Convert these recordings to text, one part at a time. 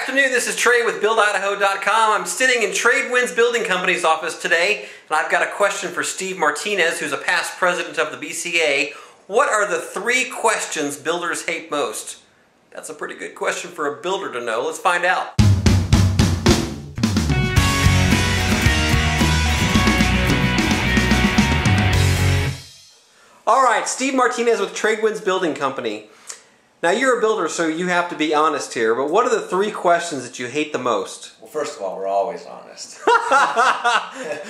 afternoon, this is Trey with BuildIdaho.com. I'm sitting in Tradewinds Building Company's office today, and I've got a question for Steve Martinez, who's a past president of the BCA. What are the 3 questions builders hate most? That's a pretty good question for a builder to know. Let's find out. All right, Steve Martinez with Tradewinds Building Company. Now, you're a builder, so you have to be honest here, but what are the 3 questions that you hate the most? Well, first of all, we're always honest.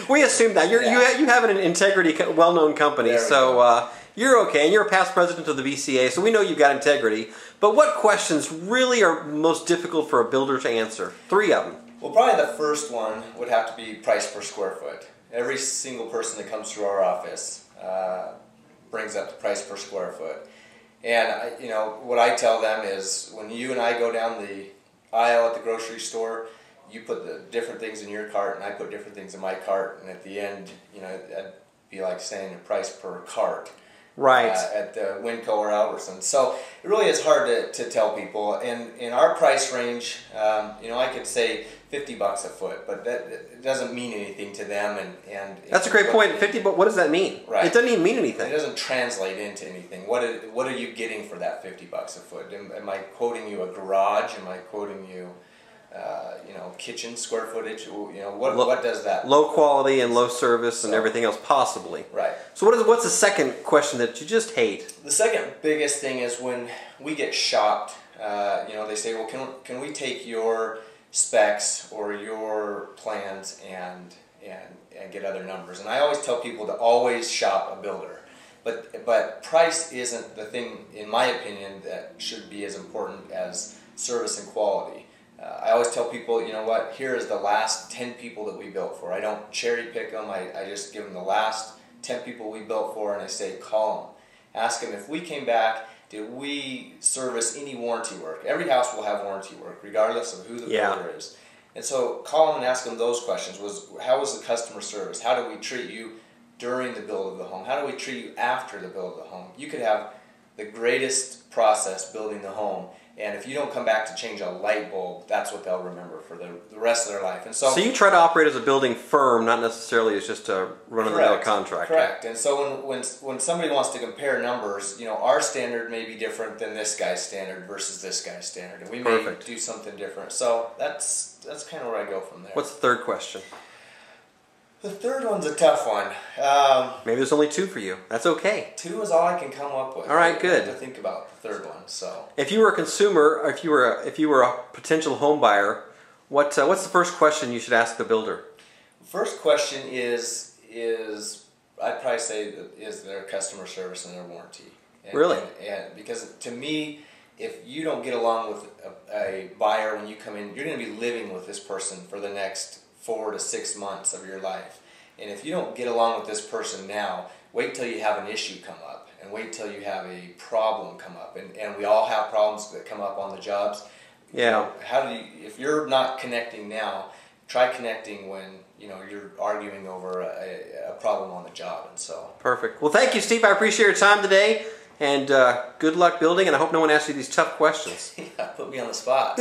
We assume that. You have an integrity, well-known company, so you're okay, and you're a past president of the BCA, so we know you've got integrity. But what questions really are most difficult for a builder to answer? 3 of them. Well, probably the first one would have to be price per square foot. Every single person that comes through our office brings up the price per square foot. And what I tell them is, when you and I go down the aisle at the grocery store, you put the different things in your cart and I put different things in my cart, and at the end, that'd be like saying the price per cart. Right. At the Winco or Albertson. So it really is hard to tell people. And in our price range, I could say $50 a foot, but that doesn't mean anything to them. And that's a great point. 50, but what does that mean? Right. It doesn't even mean anything. It doesn't translate into anything. What are you getting for that $50 a foot? Am I quoting you a garage? Am I quoting you kitchen square footage? What does that? Low quality and low service and everything else, possibly. Right. So what's the second question that you just hate? The second biggest thing is when we get shopped. They say, well, can we take your specs or your plans and get other numbers? And I always tell people to always shop a builder. But price isn't the thing, in my opinion, that should be as important as service and quality. I always tell people, here is the last 10 people that we built for. I don't cherry pick them. I just give them the last 10 people we built for, and I say, call them. Ask them, if we came back, did we service any warranty work? Every house will have warranty work, regardless of who the builder is. And so call them and ask them those questions. How was the customer service? How do we treat you during the build of the home? How do we treat you after the build of the home? You could have the greatest process building the home, and if you don't come back to change a light bulb, that's what they'll remember for the rest of their life. And so you try to operate as a building firm, not necessarily as just a run-of-the-mill contractor. Correct. And so when somebody wants to compare numbers, our standard may be different than this guy's standard versus this guy's standard, and we may do something different. So that's kind of where I go from there. What's the third question? The third one's a tough one. Maybe there's only 2 for you. That's okay. 2 is all I can come up with. All right, good. I have to think about the third one. So, if you were a consumer, or if you were a potential home buyer, what's the first question you should ask the builder? First question is I'd probably say is their customer service and their warranty. Really? And because to me, if you don't get along with a buyer when you come in, you're going to be living with this person for the next 4 to 6 months of your life. And if you don't get along with this person now, wait till you have an issue come up, and wait till you have a problem come up. And we all have problems that come up on the jobs. Yeah. If you're not connecting now, try connecting when you're arguing over a problem on the job. And so. Perfect. Well, thank you, Steve. I appreciate your time today, and good luck building. And I hope no one asks you these tough questions. Yeah, put me on the spot.